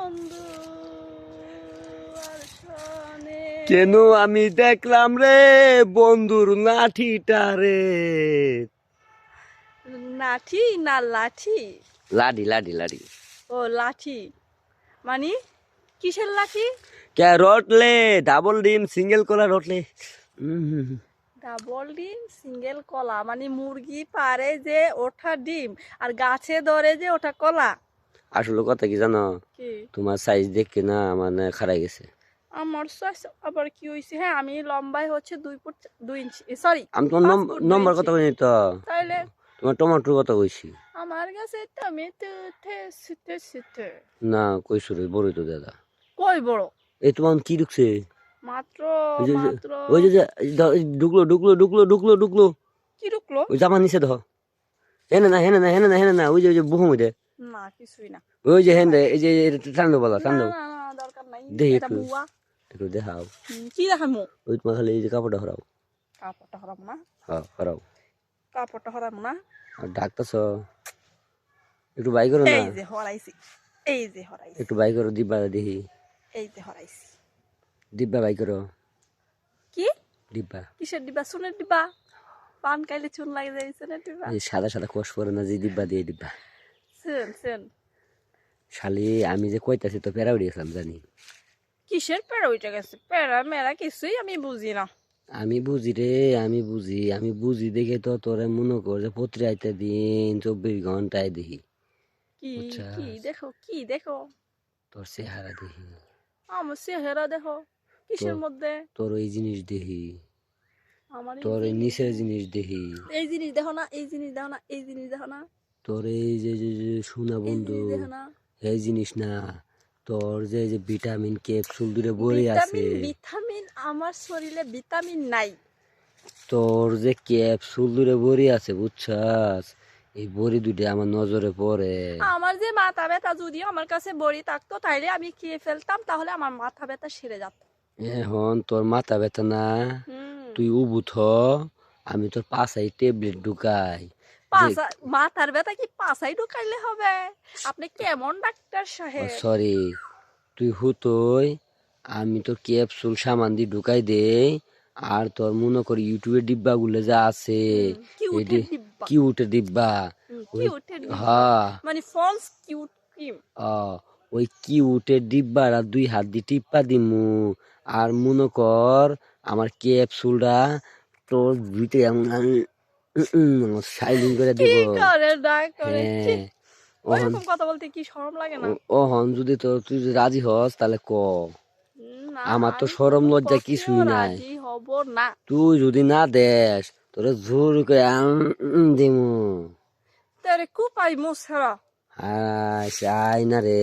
বন্ধু আর শোনে। কেন আমি দেখলাম রে বন্ধুর লাঠিটা রে। লাঠি না লাঠি? লাডি লাডি লাডি। ও লাঠি মানে কিসের লাঠি? কে রটলে ডাবল ডিম সিঙ্গেল কলা রটলে। ডাবল ডিম সিঙ্গেল কলা মানে মুরগি পারে যে ওঠা ডিম আর গাছে ধরে যে ওঠা কলা। আসলে কথা কি জানো, কি তোমার সাইজ দেখে না মানে খারাই গেছে। আমার সাইজ আবার কি হয়েছে? হ্যাঁ আমি লম্বাই হচ্ছে 2 ফুট 2 ইঞ্চি, সরি আমি তোমার 5 ফুট 2 নম্বর ইঞ্চি। কথা কইনি তো, তাইলে তোমার টমেটোর কথা কইছি। আমার কাছে টমেটো সিটে সিটে। না কইছো রে, বড়ই তো দাদা। কই বড়? এই তোমার কি ঢুকছে? মাত্র ওই যে মাত্র ওই যে ঢুকলো ঢুকলো ঢুকলো ঢুকলো ঢুকলো। কি ঢুকলো? ওই জামা নিচে ধর। হেনে না হেনে না হেনে না হেনে না, ওই যে বুহুম ওই দে, না কিছুই না। ওই যে হেন দে, এই যে ঠান্ডা বলা না ঠান্ডা। না না দরকার নাই, দেখি এটা একটু বুয়া। একটু দেখাও। কি দেখামু? ওই তোমার খালি এই যে কাপড়টা হরাও। কাপড়টা হরাম না, হ্যাঁ হরাও। কাপড়টা হরাম না। আর ডাকতেছ একটু বাই করো না, এই যে হরাইছি, এই যে হরাইছি, একটু বাই করো দিব্যা দেখি। এই যে হরাইছি। দিব্যা বাই করো। কি ডিব্বা কিসের ডিব্বা? চুনের ডিব্বা? পান খাইলে চুন লাগে যায় চুনের ডিব্বা? এই সাদা সাদা কষ পরে না যে ডিব্বা দিয়ে ডিব্বা। চুন চুন শালি আমি যে কইতাছি তো পেরা উড়িয়েছিলাম জানি। কিসের প্যারা উঠে গেছে? প্যারা মেরা কিছুই আমি বুঝি না। আমি বুঝি রে, আমি বুঝি দেখে তো তোরে মনে কর যে পত্রিকাতে দিন 24 ঘন্টায় দেখি। কি কি বুঝছাস? দেখো, কি দেখো? তোর চেহারা দেখি, আমার চেহারা দেখো কিসের তোর মধ্যে? তোর এই জিনিস দেখি, আমার এই তোর এই জিনিস নিচের দেখো। জিনিস দেখি, এই জিনিস দেখো না, এই জিনিস দেখো না, এই জিনিস দেখো না, তোর এই যে যে যে সোনা এই বন্ধু, জিনিস দেখো না। এই জিনিস না, তোর যে যে ভিটামিন ক্যাপসুল দূরে ভরে আছে, ভিটামিন ভিটামিন আমার শরীরে ভিটামিন নাই। তোর যে ক্যাপসুল দূরে ভরে আছে বুঝছাস, এই বড়ি দুটো আমার নজরে পড়ে। আমার যে মাথা ব্যথা যদি আমার কাছে বড়ি থাকতো তাইলে আমি খেয়ে ফেলতাম, তাহলে আমার মাথা ব্যথা সেরে যেত। এখন তোর মাথা ব্যথা না, হুম তুই উবুথ, আমি তোর পাশাই ট্যাবলেট ঢুকাই যে। পাছা মাথার ব্যথা কি পাছাই ঢুকাইলে হবে? আপনি কেমন ডাক্তার সাহেব? সরি, তুই হুতোই, আমি তোর ক্যাপসুল সামান দিয়ে ঢুকাই দেই। আর তোর মনে করি ইউটিউবের ডিব্বা গুলো যা আছে, কিউটের ডিব্বা। কিউটের ডিব্বা, ওই কিউটের ডিব্বা হ্যাঁ মানে ফলস কিউট ক্রিম। ওই কিউটের ডিব্বারা 2 হাত দিয়ে টিপ্পা দিমু। আর মনে কর আমার ক্যাপসুলটা তোর ভিতরে সাইলিং করে কি দিব। করে না করে ছি, হ্যাঁ ওহন, ওইরকম কথা বলতে কি শরম লাগে না? ওহন যদি তুই যদি রাজি হস তাহলে ক। না আমার তো আমি শরম কোনো লজ্জা পক্ষেও কিছুই নাই। রাজি হব না। তুই যদি না দেস তোরে জোর করে দিমু। তেরে কুপাই মুসরা। আয় না রে।